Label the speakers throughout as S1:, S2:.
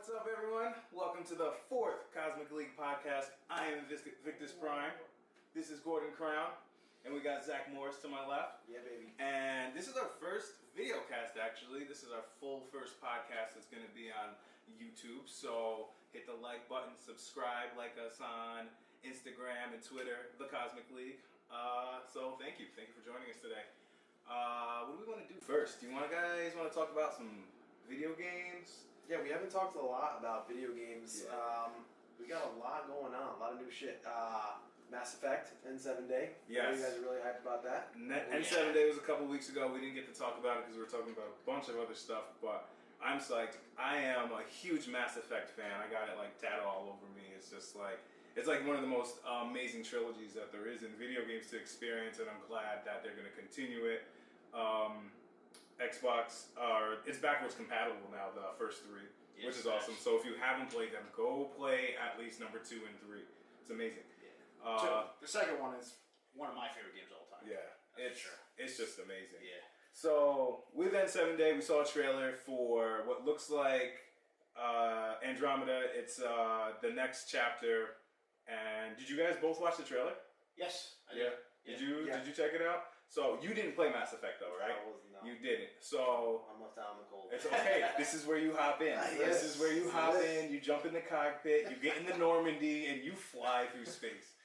S1: What's up, everyone? Welcome to the 4th Cozmic League podcast. I am Invictus Prime. This is Gordon Crown, and we got Zach Morris to my left.
S2: Yeah, baby.
S1: And this is our first video cast, actually. This is our full first podcast that's going to be on YouTube. So hit the like button, subscribe, like us on Instagram and Twitter, the Cozmic League. So thank you. Thank you for joining us today. What do we want to do first? Do you guys want to talk about some video games?
S2: Yeah, we haven't talked a lot about video games.
S1: Yeah.
S2: We got a lot going on, a lot of new shit. Mass Effect, N7 Day.
S1: Yes.
S2: You guys are really hyped about that.
S1: N7 Day was a couple weeks ago. We didn't get to talk about it because we were talking about a bunch of other stuff, but I'm psyched. I am a huge Mass Effect fan. I got it like tattooed all over me. It's just like, it's like one of the most amazing trilogies that there is in video games to experience, and I'm glad that they're going to continue it. Xbox, it's backwards compatible now, the first three, yes, which is awesome. So if you haven't played them, go play at least number 2 and 3. It's amazing.
S3: Yeah. The second one is one of my favorite games of all time.
S1: Yeah, it's just amazing.
S3: Yeah.
S1: So with N7 Day, we saw a trailer for what looks like Andromeda. It's the next chapter. And did you guys both watch the trailer?
S3: Yes, I
S1: did. Did you check it out? So you didn't play Mass Effect though, right?
S2: No.
S1: You didn't. So
S2: I'm left out in the cold.
S1: It's okay. This is where you hop in.
S2: Yes.
S1: This is where you hop in. You jump in the cockpit. You get in the Normandy, and you fly through space.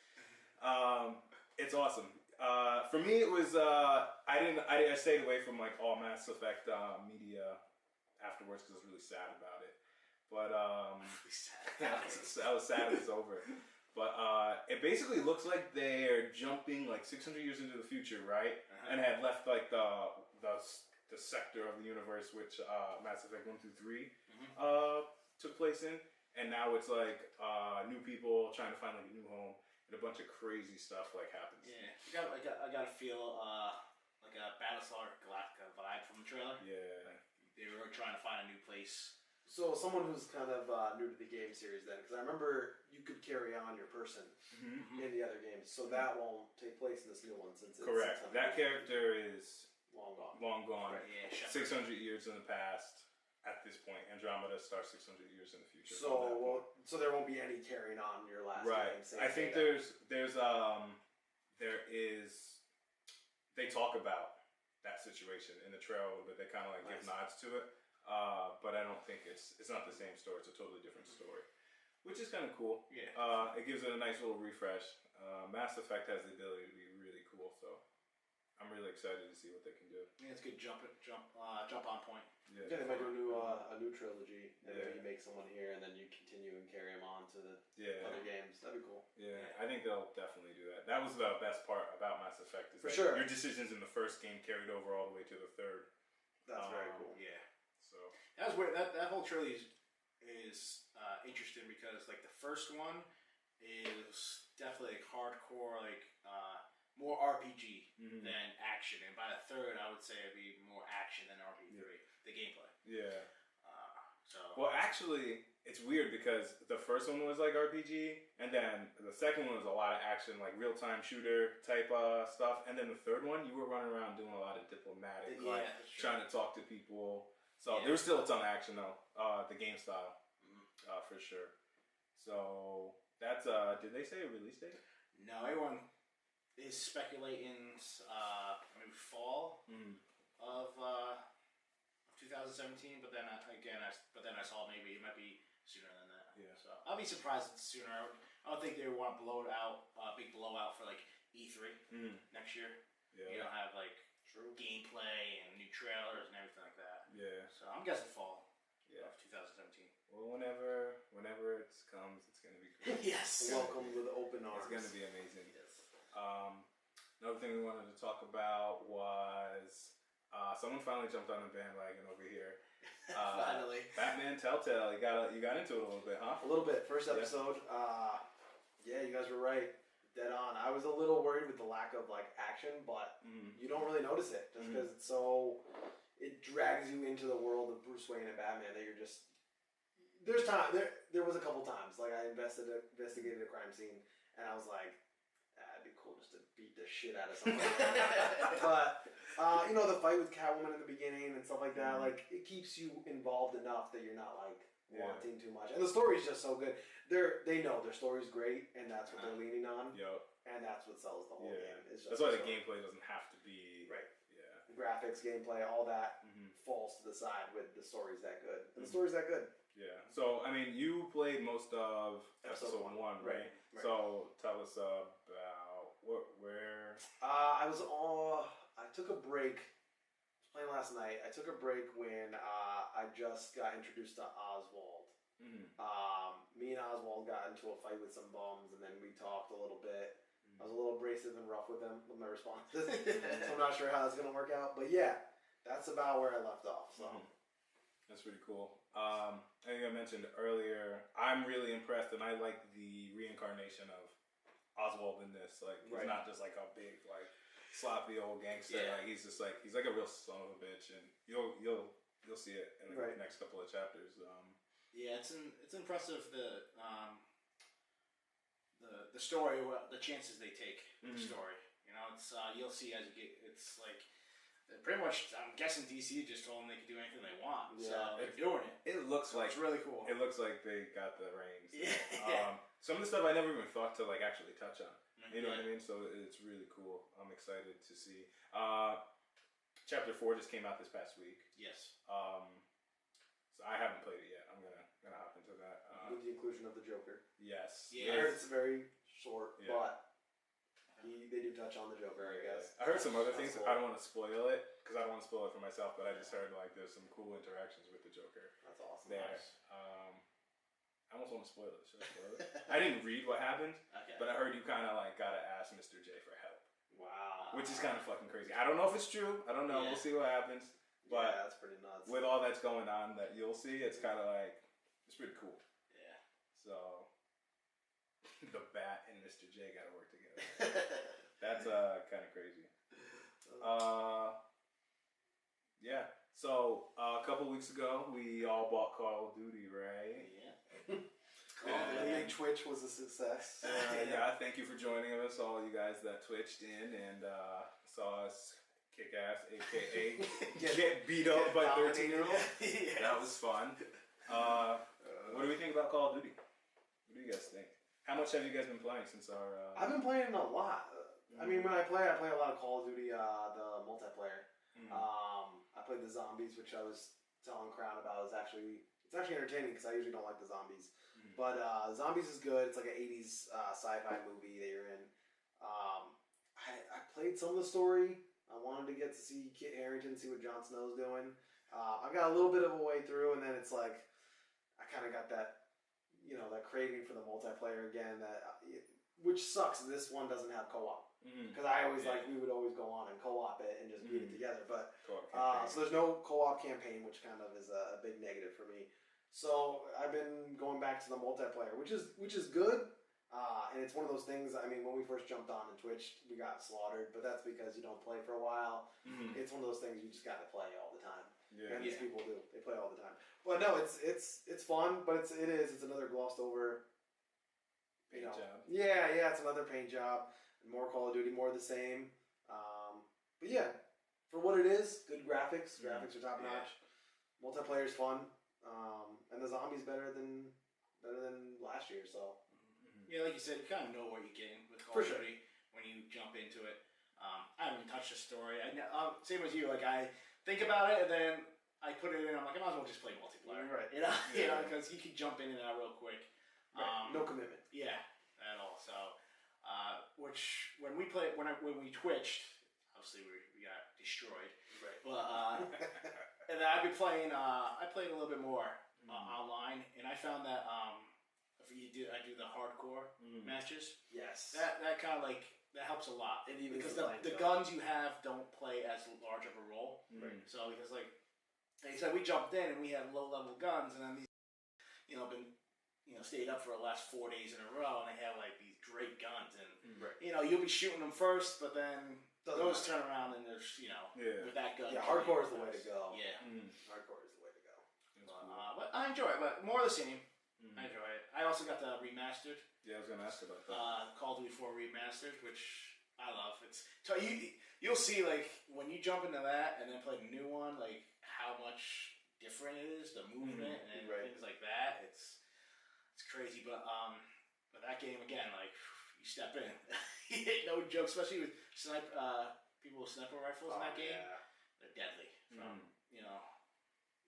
S1: It's awesome. For me, it was. I stayed away from like all Mass Effect media afterwards because I was really sad about it. But I was sad it was over. But it basically looks like they're jumping like 600 years into the future, right? Uh-huh. And had left like the sector of the universe which Mass Effect 1 through 3 took place in, and now it's like new people trying to find like a new home, and a bunch of crazy stuff like happens.
S3: Yeah, I got to feel like a Battlestar Galactica vibe from the trailer.
S1: Yeah,
S3: like they were trying to find a new place.
S2: So someone who's kind of new to the game series then, because I remember you could carry on your person in the other games, so that won't take place in this new one since it's
S1: correct. That character is
S2: long gone.
S1: Long gone.
S3: Right, yeah,
S1: 600 years in the past. At this point, Andromeda starts 600 years in the future.
S2: So there won't be any carrying on your last game.
S1: I think they talk about that situation in the trailer a little bit. They kind of like give nods to it. But I don't think it's not the same story. It's a totally different story, which is kind of cool.
S3: Yeah.
S1: It gives it a nice little refresh. Mass Effect has the ability to be really cool, so I'm really excited to see what they can do.
S3: Yeah, it's a good jump on point.
S2: Yeah, they might do a new trilogy, and maybe you make someone here, and then you continue and carry them on to the other games. That'd be cool.
S1: Yeah, I think they'll definitely do that. That was the best part about Mass Effect. Is
S2: sure.
S1: Your decisions in the first game carried over all the way to the third.
S2: That's very cool.
S3: Yeah.
S1: So
S3: that was weird. That whole trilogy is interesting because like the first one is definitely like hardcore, like more RPG than action, and by the third, I would say it'd be more action than RPG3. The gameplay.
S1: Yeah.
S3: So
S1: actually, it's weird because the first one was like RPG, and then the second one was a lot of action, like real-time shooter type stuff, and then the third one, you were running around doing a lot of diplomatic, trying to talk to people. So there was still a ton of action though, the game style, for sure. So that's did they say a release date?
S3: No, everyone is speculating maybe fall of 2017. But then I saw maybe it might be sooner than that. Yeah. So I'll be surprised if it's sooner. I don't think they would want to blow it out, big blowout for like E3 next year. Yeah. You don't have like gameplay and new trailers and everything like that. Yeah. So I'm guessing fall of 2017.
S1: Well, whenever it comes, it's going to be cool.
S3: Yes.
S2: Welcome with open arms.
S1: It's going to be amazing.
S3: Yes.
S1: Another thing we wanted to talk about was someone finally jumped on the bandwagon over here.
S3: Finally.
S1: Batman Telltale. You got into it a little bit, huh?
S2: A little bit. First episode. Yeah, you guys were right. Dead on. I was a little worried with the lack of like action, but you don't really notice it just because it's so. It drags you into the world of Bruce Wayne and Batman that you're just. There's time. There was a couple times like I investigated a crime scene and I was like, it'd be cool just to beat the shit out of someone. But the fight with Catwoman in the beginning and stuff like that, like it keeps you involved enough that you're not like wanting too much. And the story's just so good. They know their story's great, and that's what they're leaning on.
S1: Yep.
S2: And that's what sells the whole game. It's just
S1: that's why the gameplay doesn't have to be
S2: right.
S1: Yeah.
S2: The graphics, gameplay, all that falls to the side with the story's that good. And the story's that good.
S1: Yeah. So I mean, you played most of episode 1, right? So tell us about where.
S2: I took a break. I was playing last night. I took a break when I just got introduced to Oswald. Me and Oswald got into a fight with some bums, and then we talked a little bit. I was a little abrasive and rough with him with my responses, so I'm not sure how that's going to work out. But yeah, that's about where I left off. So
S1: that's pretty cool. I think I mentioned earlier, I'm really impressed, and I like the reincarnation of Oswald in this. Like, he's not just like a big, like, sloppy old gangster. Like, he's just like he's like a real son of a bitch, and you'll see it in the next couple of chapters.
S3: Yeah, it's impressive the story, the chances they take. The story, you know, it's you'll see as you get. It's like pretty much. I'm guessing DC just told them they could do anything they want, so they're doing it.
S1: It looks like
S3: it's really cool.
S1: It looks like they got the reins.
S3: Yeah.
S1: Some of the stuff I never even thought to like actually touch on. You know what I mean? So it's really cool. I'm excited to see. Chapter 4 just came out this past week.
S3: Yes.
S1: So I haven't played it yet. I'm gonna hop into that.
S2: With the inclusion of the Joker.
S1: Yes.
S2: Yeah. I heard it's very short, but they do touch on the Joker, I guess.
S1: I heard some other things. Cool. I don't want to spoil it because I don't want to spoil it for myself. But I just heard like there's some cool interactions with the Joker.
S2: That's awesome.
S1: There. Nice. I almost want to spoil it. Should I spoil it? I didn't read what happened, but I heard you kind of like gotta ask Mr. J for help.
S3: Wow.
S1: Which is kind of fucking crazy. I don't know if it's true. I don't know. We'll see what happens. But
S2: that's pretty nuts.
S1: With all that's going on that you'll see, it's kind of like it's pretty cool.
S3: Yeah.
S1: So the Bat and Mr. J gotta work together. That's kind of crazy. Yeah. So a couple weeks ago, we all bought Call of Duty, right?
S3: Yeah.
S2: And Twitch was a success.
S1: Yeah. Thank you for joining us, all you guys that twitched in and saw us kick ass, aka get beat up by 13-year-olds. That was fun. What do we think about Call of Duty? What do you guys think? How much have you guys been playing since our?
S2: I've been playing a lot. I mean, when I play a lot of Call of Duty, the multiplayer. I played the zombies, which I was telling Crown about. It's actually entertaining because I usually don't like the zombies. But Zombies is good. It's like an 80s sci-fi movie that you're in. I played some of the story. I wanted to get to see Kit Harington, see what Jon Snow's doing. I got a little bit of a way through, and then it's like I kind of got that, that craving for the multiplayer again. Which sucks. This one doesn't have co-op because I always we would always go on and co-op it and just beat it together. But so there's no co-op campaign, which kind of is a big negative for me. So I've been going back to the multiplayer, which is good. And it's one of those things, I mean, when we first jumped on and Twitch, we got slaughtered, but that's because you don't play for a while. It's one of those things you just got to play all the time. And these people do. They play all the time. But no, it's fun, but it's another glossed over
S1: paint job.
S2: Yeah, it's another paint job. More Call of Duty, more of the same. But yeah, for what it is, good graphics. Graphics are top notch. Multiplayer's fun. And the zombies better than last year, so.
S3: Yeah, like you said, you kind of know what you're getting with Call of Duty when you jump into it. I haven't touched the story. Same as you. Like I think about it, and then I put it in. I'm like, I might as well just play multiplayer,
S2: right?
S3: Because you can jump in and out real quick.
S2: No commitment.
S3: Yeah, at all. So, which when we twitched, obviously we got destroyed.
S2: Right.
S3: But and then I've been playing. I played a little bit more online, and I found that. I do the hardcore matches.
S2: Yes.
S3: That kind of that helps a lot.
S2: And even
S3: because the guns you have don't play as large of a role.
S2: Right.
S3: So because like they said, we jumped in and we had low level guns, and then these stayed up for the last 4 days in a row, and they have like these great guns, and you'll be shooting them first, but then those turn around and there's with that gun.
S2: Yeah, hardcore is the way to go.
S3: Yeah.
S2: Hardcore is the way to go.
S3: But I enjoy it. But more of the same. I enjoy it. I also got the remastered.
S1: Yeah, I was gonna ask about that.
S3: Call of Duty 4 remastered, which I love. So you'll see like when you jump into that and then play the new one, like how much different it is, the movement and things like that. It's crazy, but that game again, like you step in, no joke, especially with people with sniper rifles in that game. Yeah. They're deadly.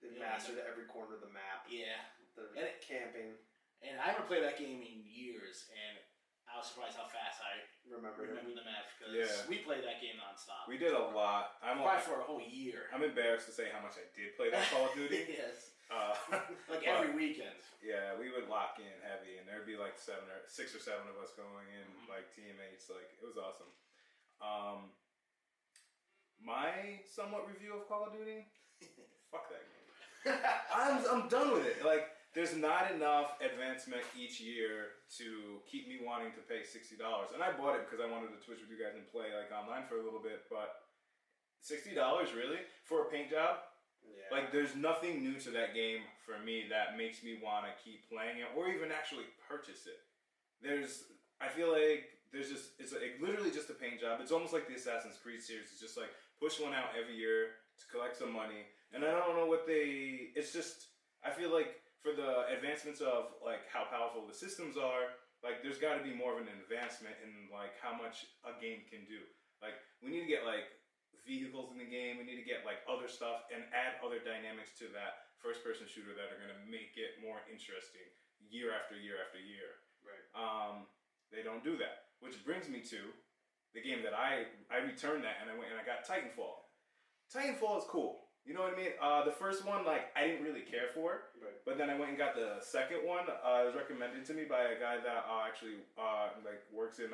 S2: They mastered every corner of the map.
S3: Yeah,
S2: they're camping.
S3: And I haven't played that game in years, and I was surprised how fast I remember the map because we played that game nonstop.
S1: We did a lot.
S3: Probably for a whole year.
S1: I'm embarrassed to say how much I did play that Call of Duty.
S3: Yes. Like every weekend.
S1: Yeah, we would lock in heavy, and there'd be like 6 or 7 of us going in, like teammates. Like it was awesome. My somewhat review of Call of Duty. Fuck that game. I'm done with it. Like, there's not enough advancement each year to keep me wanting to pay $60. And I bought it because I wanted to Twitch with you guys and play like online for a little bit. But $60 really for a paint job? Yeah. Like, there's nothing new to that game for me that makes me want to keep playing it or even actually purchase it. I feel like it's literally just a paint job. It's almost like the Assassin's Creed series. It's just like push one out every year to collect some money. And I don't know it's just, I feel like for the advancements of like how powerful the systems are, like there's got to be more of an advancement in like how much a game can do. Like we need to get like vehicles in the game, we need to get like other stuff and add other dynamics to that first person shooter that are going to make it more interesting year after year after year.
S3: Right.
S1: They don't do that, which brings me to the game that I returned that and I went and I got Titanfall. Titanfall is cool. You know what I mean? The first one, like, I didn't really care for, but then I went and got the second one. It was recommended to me by a guy that actually like works in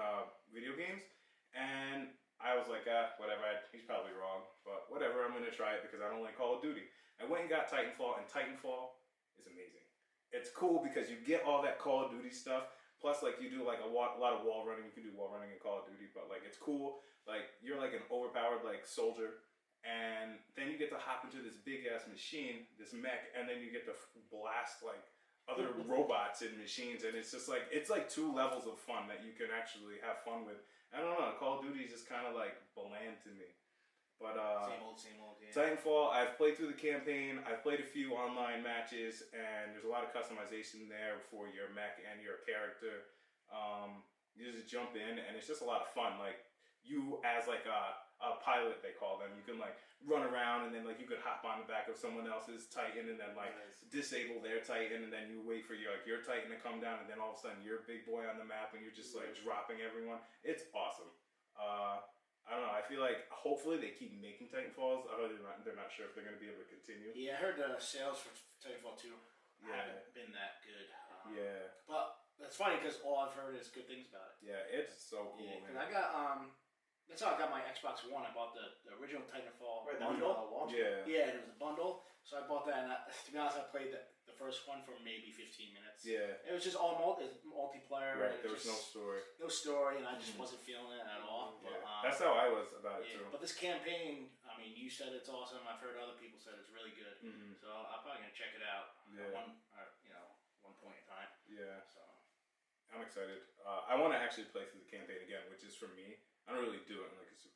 S1: video games, and I was like, whatever. He's probably wrong, but whatever. I'm gonna try it because I don't like Call of Duty. I went and got Titanfall, and Titanfall is amazing. It's cool because you get all that Call of Duty stuff. Plus, like, you do like a lot of wall running. You can do wall running in Call of Duty, but like, it's cool. Like, you're like an overpowered like soldier. And then you get to hop into this big ass machine, this mech, and then you get to blast like other robots and machines, and it's just like 2 levels of fun that you can actually have fun with. I don't know, Call of Duty is just kind of like bland to me. But
S3: same old. Yeah.
S1: Titanfall, I've played through the campaign. I've played a few online matches, and there's a lot of customization there for your mech and your character. You just jump in, and it's just a lot of fun. Like you as like a pilot, they call them. You can like run around and then like you could hop on the back of someone else's Titan and then like disable their Titan, and then you wait for your Titan to come down, and then all of a sudden you're a big boy on the map and you're just like dropping everyone. It's awesome. I don't know. I feel like hopefully they keep making Titanfalls. They're not sure if they're going to be able to continue.
S3: Yeah, I heard the sales for Titanfall 2 haven't been that good. But that's funny because all I've heard is good things about it.
S1: Yeah, it's so cool.
S3: Yeah, because I got that's how I got my Xbox One. I bought the original Titanfall bundle. Yeah, it was a bundle. So I bought that, and to be honest, I played the first one for maybe 15 minutes.
S1: Yeah.
S3: It was just all multiplayer.
S1: Right, there was no story.
S3: No story, and I just wasn't feeling it at all.
S1: Yeah.
S3: But,
S1: that's how I was about it, too.
S3: But this campaign, I mean, you said it's awesome. I've heard other people said it's really good. So I'm probably going to check it out at one point in time.
S1: Yeah.
S3: So
S1: I'm excited. I want to actually play through the campaign again, which is for me. I don't really do it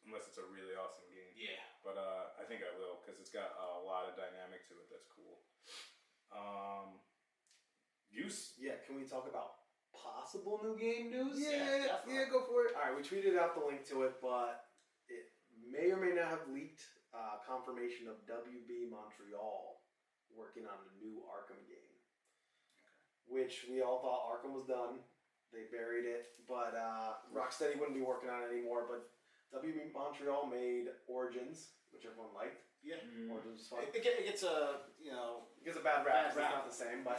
S1: unless it's a really awesome game.
S3: Yeah.
S1: But I think I will because it's got a lot of dynamic to it. That's cool.
S2: Can we talk about possible new game news?
S1: Yeah, go for it.
S2: All right, we tweeted out the link to it, but it may or may not have leaked confirmation of WB Montreal working on a new Arkham game, which we all thought Arkham was done. They buried it, but Rocksteady wouldn't be working on it anymore. But WB Montreal made Origins, which everyone liked.
S3: Yeah,
S2: Origins was fun.
S3: It gets a
S2: it gets a bad rap. It's not the same, but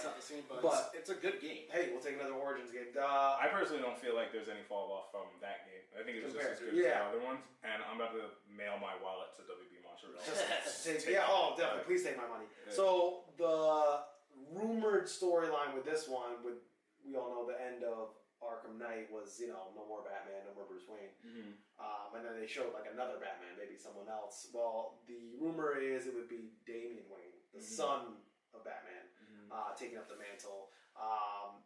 S3: it's a good game.
S2: Hey, we'll take another Origins game.
S1: I personally don't feel like there's any fall off from that game. I think it was just as good as the other ones, and I'm about to mail my wallet to WB Montreal.
S2: Definitely. Please take my money. Yeah. So the rumored storyline with this one, we all know the end of Arkham Knight was, no more Batman, no more Bruce Wayne. And then they showed like another Batman, maybe someone else. Well, the rumor is it would be Damian Wayne, the son of Batman, taking up the mantle.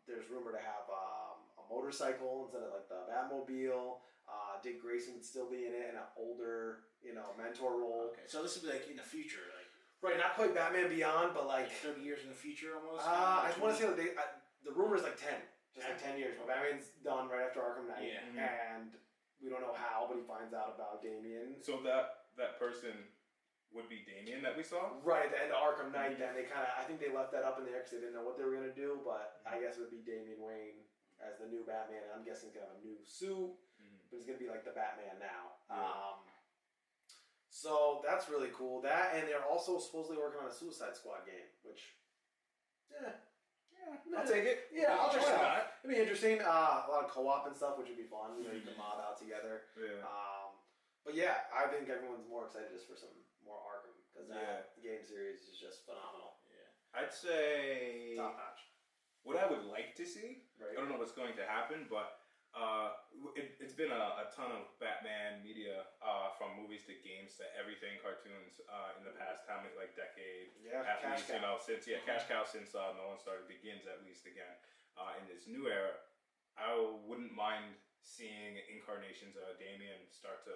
S2: There's rumor to have a motorcycle instead of like the Batmobile. Dick Grayson would still be in it in an older, mentor role.
S3: Okay, so this would be like in the future, like
S2: Right, not quite Batman Beyond, but like
S3: 30 years in the future almost.
S2: I just want to say that the rumor is like 10, just like 10 years. But Batman's done right after Arkham Knight, and we don't know how, but he finds out about Damian.
S1: So that person would be Damian that we saw?
S2: Right, at the end of Arkham Knight, then they I think they left that up in the air because they didn't know what they were going to do, but I guess it would be Damian Wayne as the new Batman. I'm guessing he's going to have a new suit, but he's going to be like the Batman now.
S1: Yeah.
S2: So that's really cool. That, and they're also supposedly working on a Suicide Squad game, which, I'll take it. Yeah, I'll try it out. It'd be interesting. A lot of co-op and stuff, which would be fun. You know, you can mob out together.
S1: Yeah.
S2: But yeah, I think everyone's more excited just for some more Arkham because that game series is just phenomenal.
S3: Yeah.
S1: I'd say
S2: Top notch.
S1: What I would like to see.
S2: Right.
S1: I don't know what's going to happen, but it's been a ton of Batman media, from movies to games to everything, cartoons, in the past decade.
S2: Yeah,
S1: at
S2: cash
S1: least,
S2: cow.
S1: cash cow since Nolan started Begins at least again. In this new era, I wouldn't mind seeing incarnations of Damian start to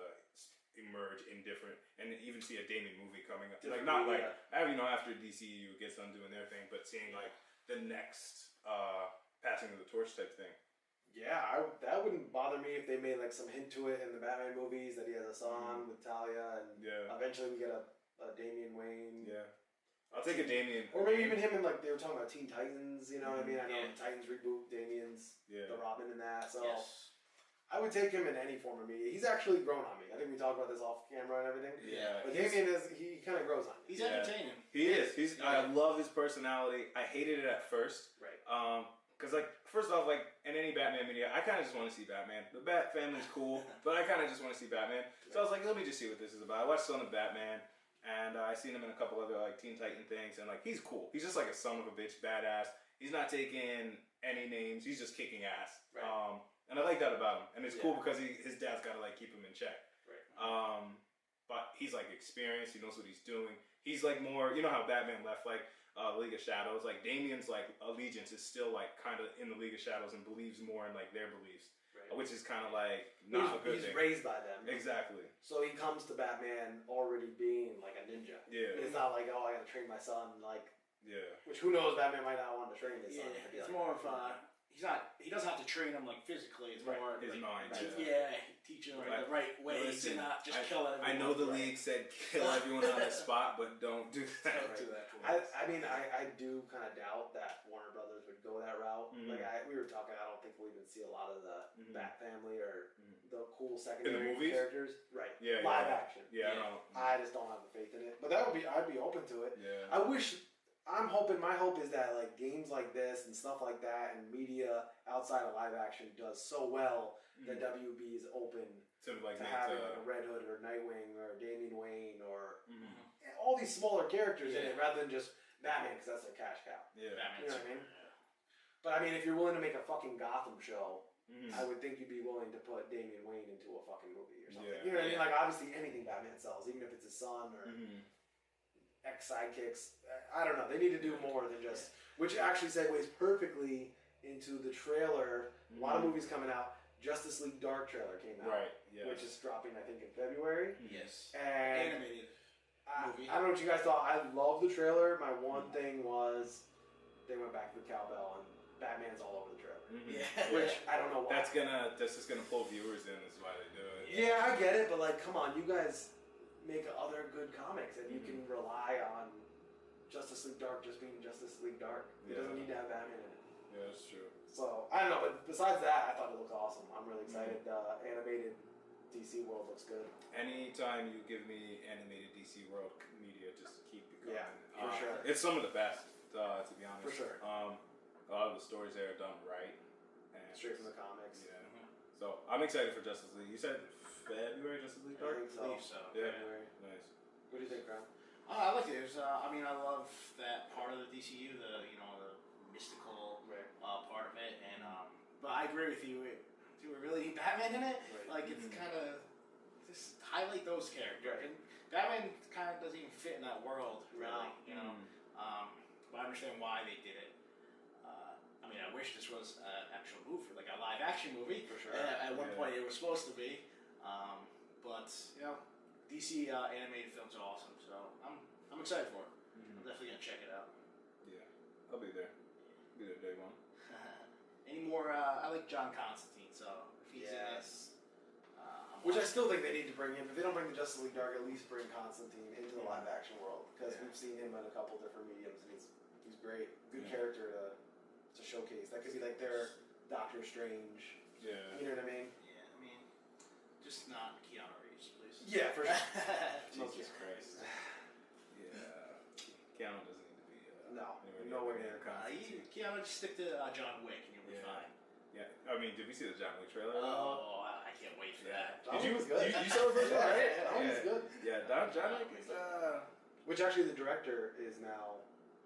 S1: emerge in different, and even see a Damian movie coming up.
S2: Different
S1: Like not
S2: movie,
S1: after DCU gets done doing their thing, but seeing like the next passing of the torch type thing.
S2: Yeah, that wouldn't bother me if they made like some hint to it in the Batman movies that he has a son with Talia, and eventually we get a Damian Wayne.
S1: Yeah, I'll take a Damian.
S2: Or maybe even him in like they were talking about Teen Titans. You know what I mean? I know the Titans reboot, Damian's the Robin in that. So I would take him in any form of media. He's actually grown on me. I think we talked about this off camera and everything.
S1: Yeah,
S2: but Damian he kind of grows on me.
S3: He's entertaining.
S1: He is. I love his personality. I hated it at first.
S2: Right.
S1: Because first off, in any Batman media, I kind of just want to see Batman. The Bat family's cool, but I kind of just want to see Batman. So I was like, let me just see what this is about. I watched Son of Batman, and I seen him in a couple other Teen Titan things, and he's cool. He's just like a son of a bitch, badass. He's not taking any names. He's just kicking ass.
S2: Right.
S1: And I like that about him. And it's cool because his dad's got to keep him in check.
S2: Right.
S1: But he's experienced. He knows what he's doing. He's more. You know how Batman left League of Shadows. Damian's allegiance is still kind of in the League of Shadows and believes more in their beliefs, which is kind of not a good thing.
S2: He's raised by them.
S1: Exactly.
S2: So he comes to Batman already being a ninja.
S1: Yeah.
S2: It's not I gotta train my son
S1: Yeah.
S2: Which who knows, Batman might not want to train his son.
S3: Yeah, it's more of he doesn't have to train him physically. It's more
S1: his mind.
S3: Teach him the right way to not just kill everyone.
S1: I know the league said kill everyone on the spot, but don't do that.
S3: Don't do that.
S2: I mean, I do kind of doubt that Warner Brothers would go that route. We were talking. I don't think we'll even see a lot of the Bat family or the cool secondary characters. Right.
S1: Yeah.
S2: Live action.
S1: Yeah.
S2: I just don't have the faith in it. But I'd be open to it.
S1: Yeah.
S2: My hope is that games like this and stuff like that and media outside of live action does so well that WB is open to having a Red Hood or Nightwing or Damian Wayne or all these smaller characters in it rather than just Batman because that's their cash cow.
S1: Yeah.
S2: You know what I mean? But I mean, if you're willing to make a fucking Gotham show, I would think you'd be willing to put Damian Wayne into a fucking movie or something.
S1: Yeah.
S2: You know what I mean? Obviously anything Batman sells, even if it's his son or ex-sidekicks. I don't know. They need to do more than just... Which actually segues perfectly into the trailer. A lot of movies coming out. Justice League Dark trailer came out.
S1: Right, yes.
S2: Which is dropping, I think, in February.
S3: Yes.
S2: And
S3: animated movie.
S2: I don't know what you guys thought. I love the trailer. My one thing was they went back to the cowbell and Batman's all over the trailer.
S3: Yeah.
S2: Which I don't know why.
S1: That's just gonna pull viewers in. Is why they do it.
S2: Yeah, I get it, but come on, you guys make other good comics, and you can rely on Justice League Dark just being Justice League Dark. It doesn't need to have Batman in it.
S1: Yeah, that's true.
S2: So I don't know, but besides that, I thought it looked awesome. I'm really excited. Animated DC world looks good.
S1: Anytime you give me animated DC world media, just keep it going.
S2: Yeah, for sure.
S1: It's some of the best, to be honest.
S2: For sure.
S1: A lot of the stories there are done right. And
S2: straight from the comics.
S1: Yeah. So I'm excited for Justice League. You said February Justice League Dark?
S2: I believe so.
S1: Yeah.
S2: February.
S1: Nice.
S2: What do you think, Crown?
S3: I like it. I love that part of the DCU, the mystical part of it, and but I agree with you. Do we really need Batman in it?
S2: Right.
S3: It's kind of just highlight those characters.
S2: Right.
S3: And Batman kind of doesn't even fit in that world, really. But I understand why they did it. I wish this was an actual movie, like a live action movie.
S2: For sure.
S3: At one point, it was supposed to be. But DC animated films are awesome, so I'm I'm excited for it. I'm definitely gonna check it out.
S1: Yeah, I'll be there. Be there day one.
S3: Any more? I like John Constantine, so if he's in this,
S2: which I still think they need to bring in. If they don't bring the Justice League Dark, at least bring Constantine into the live action world because we've seen him in a couple different mediums and he's great. Good character to showcase. That could be like their Doctor Strange.
S1: Yeah.
S2: You know what I mean?
S3: Yeah, I mean, just not Keanu Reeves, please.
S2: Yeah, for sure.
S1: Jesus Christ. Yeah. Keanu doesn't need to be.
S2: Nowhere near
S1: Constantine.
S3: Keanu, just stick to John Wick and you'll be fine.
S1: Yeah, I mean, did we see the John Wick trailer?
S3: Oh, I can't wait for that.
S1: Did you?
S2: Was good.
S1: You saw the first one, right?
S2: That one was good.
S1: Yeah, John Wick is.
S2: Which actually, the director is now.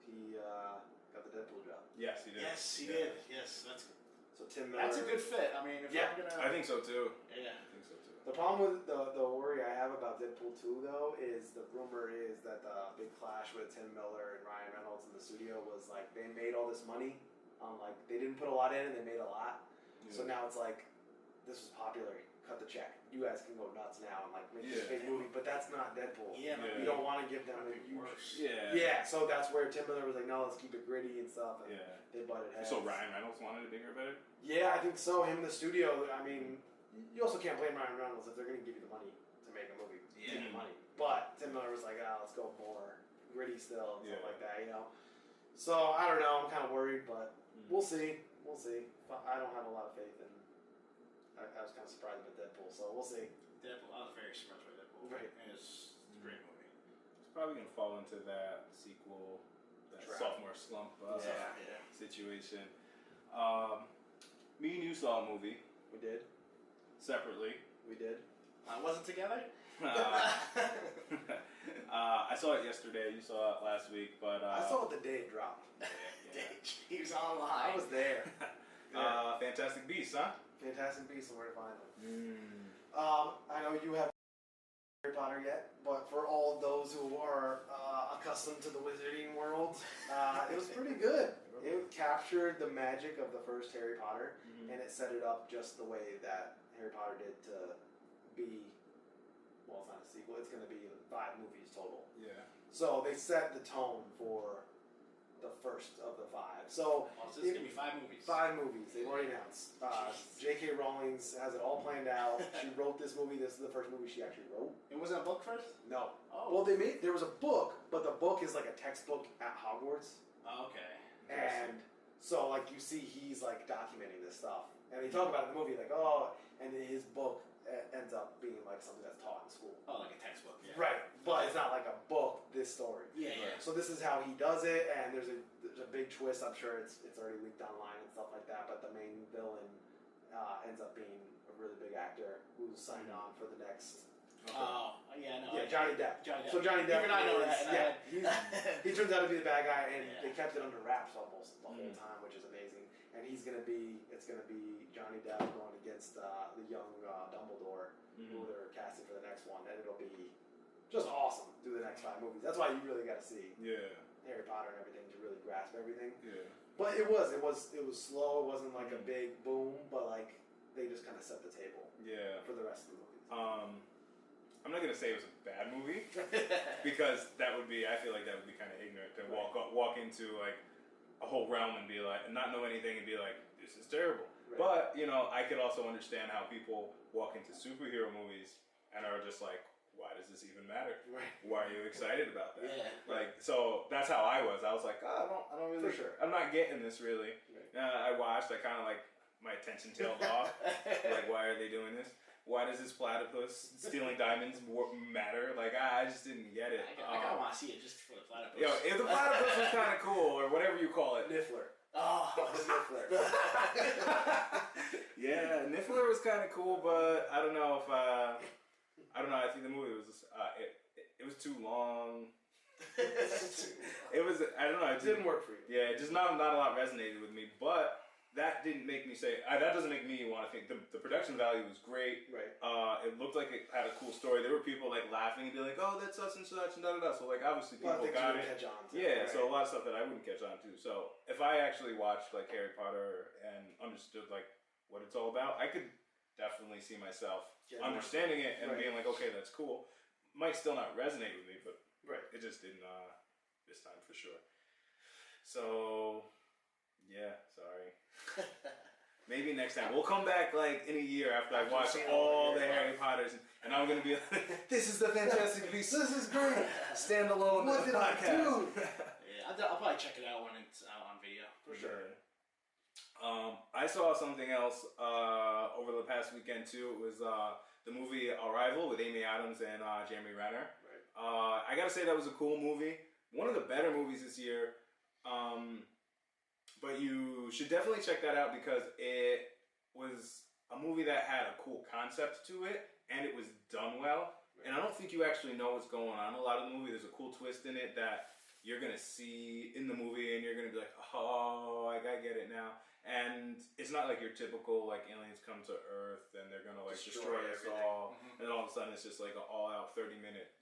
S2: He got the Deadpool job.
S1: Yes, he did.
S3: Yes, he did. Yes, that's.
S2: So Tim Miller.
S3: That's a good fit. I mean, if I'm gonna.
S1: I think so too.
S3: Yeah.
S1: I think so too.
S2: The problem with the worry I have about Deadpool 2 though is the rumor is that the big clash with Tim Miller and Ryan Reynolds in the studio was like they made all this money on like they didn't put a lot in and they made a lot. So now it's like this was popular, cut the check. You guys can go nuts now and like make this big movie, but that's not Deadpool.
S3: Yeah,
S2: you don't want to give them a
S3: worse.
S2: Yeah, so that's where Tim Miller was like, no, let's keep it gritty and stuff. And they butted heads.
S1: So Ryan Reynolds wanted it bigger, better?
S2: Yeah, I think so. Him in the studio. I mean, you also can't blame Ryan Reynolds if they're going to give you the money to make a movie. Give you money. But Tim Miller was like, let's go more gritty still and stuff like that, you know. So I don't know. I'm kind of worried, but we'll see. We'll see. I don't have a lot of faith in. I was kind of surprised with Deadpool, so we'll see.
S3: Deadpool. I was very surprised by Deadpool.
S2: Right.
S3: It's a great movie.
S1: It's probably gonna fall into that sequel, that sophomore slump situation. Me and you saw a movie.
S2: We did.
S1: Separately.
S2: We did.
S3: I wasn't together.
S1: I saw it yesterday. You saw it last week, but
S2: I saw it the day it dropped.
S3: He was online.
S2: I was there.
S1: Fantastic Beasts, huh?
S2: Fantastic Beasts and Where to Find Them. I know you haven't Harry Potter yet, but for all of those who are accustomed to the wizarding world, it was pretty good. It captured the magic of the first Harry Potter, and it set it up just the way that Harry Potter did to be. Well, it's not a sequel. It's going to be 5 movies total.
S1: Yeah.
S2: So they set the tone for the first of the 5. So
S3: this is going to be 5 movies.
S2: 5 movies. They've already announced. J.K. Rowling has it all planned out. She wrote this movie. This is the first movie she actually wrote.
S3: It wasn't a book first?
S2: No.
S3: Oh.
S2: Well, there was a book, but the book is like a textbook at Hogwarts.
S3: Oh, okay.
S2: And so, like, you see he's, like, documenting this stuff. And they talk about it in the movie, like, and then his book ends up being, like, something that's taught in school.
S3: Oh, like a textbook, yeah.
S2: Right. But it's not like a book, this story.
S3: Yeah, yeah.
S2: So this is how he does it, and there's a big twist. I'm sure it's already leaked online and stuff like that, but the main villain ends up being a really big actor who's signed on for the next...
S3: Oh, yeah, no.
S2: Yeah, Johnny Depp.
S3: Johnny Depp.
S2: So Johnny Depp.
S3: Even I know that.
S2: He turns out to be the bad guy, and they kept it under wraps almost the whole time, which is amazing. And it's gonna be Johnny Depp going against the young Dumbledore, who they're casting for the next one, and it'll be just awesome through the next 5 movies. That's why you really got to see Harry Potter and everything to really grasp everything. Yeah. But it was slow. It wasn't like a big boom, but like they just kind of set the table. Yeah. For the rest of the movies.
S1: I'm not gonna say it was a bad movie because I feel like that would be kind of ignorant to walk into like a whole realm and be like, and not know anything and be like, this is terrible. Right. But I could also understand how people walk into superhero movies and are just like, why does this even matter? Right. Why are you excited about that? Yeah. Like, so that's how I was. I was like, I don't really. For sure. I'm not getting this really. Right. I watched. I kind of like my attention tailed off. Like, why are they doing this? Why does this platypus stealing diamonds matter? Like, I just didn't get it.
S3: I kind of want to see it just for the platypus.
S1: Yo, if the platypus was kind of cool, or whatever you call it.
S2: Niffler.
S3: Oh,
S2: Niffler.
S1: Yeah, Niffler was kind of cool, but I don't know if, I think the movie was, it was too long. It was, I don't know.
S2: It didn't work for you.
S1: Yeah, just not a lot resonated with me, but that didn't make me say, that doesn't make me want to think. The production value was great. Right. It looked like it had a cool story. There were people like laughing and being like, oh, that's such and such and da-da-da. So like obviously people got it.
S2: Catch on to,
S1: yeah, right. So a lot of stuff that I wouldn't catch on to. So if I actually watched like Harry Potter and understood like what it's all about, I could definitely see myself understanding it and being like, okay, that's cool. Might still not resonate with me, but
S2: Right.
S1: It just didn't this time for sure. So yeah, sorry. Maybe next time. We'll come back like in a year after I watch all the Harry Potters, and I'm gonna be like, "This is the Fantastic Beasts. This is great." Standalone
S2: What did
S1: podcast.
S2: I do?
S3: Yeah, I'll probably check it out when it's out on video.
S2: For sure.
S1: I saw something else over the past weekend too. It was the movie Arrival with Amy Adams and Jeremy Renner.
S2: Right.
S1: I gotta say that was a cool movie. One of the better movies this year. But you should definitely check that out because it was a movie that had a cool concept to it and it was done well. And I don't think you actually know what's going on a lot of the movie. There's a cool twist in it that you're going to see in the movie and you're going to be like, oh, I get it now. And it's not like your typical like aliens come to Earth and they're going to like destroy us all. Mm-hmm. And all of a sudden it's just like an all-out 30-minute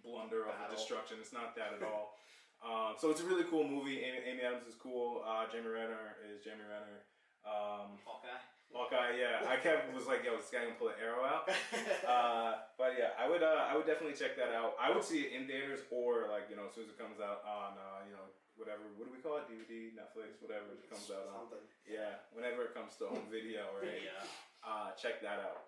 S1: blunder of destruction. It's not that at all. So it's a really cool movie. Amy Adams is cool. Jeremy Renner is Jeremy Renner. Hawkeye, yeah. I was like, yo, this guy gonna pull an arrow out. But yeah, I would definitely check that out. I would see it in theaters or like, you know, as soon as it comes out on, you know, whatever, what do we call it? DVD, Netflix, whatever it comes out on.
S2: Something.
S1: Yeah, whenever it comes to home video, right? Check that out.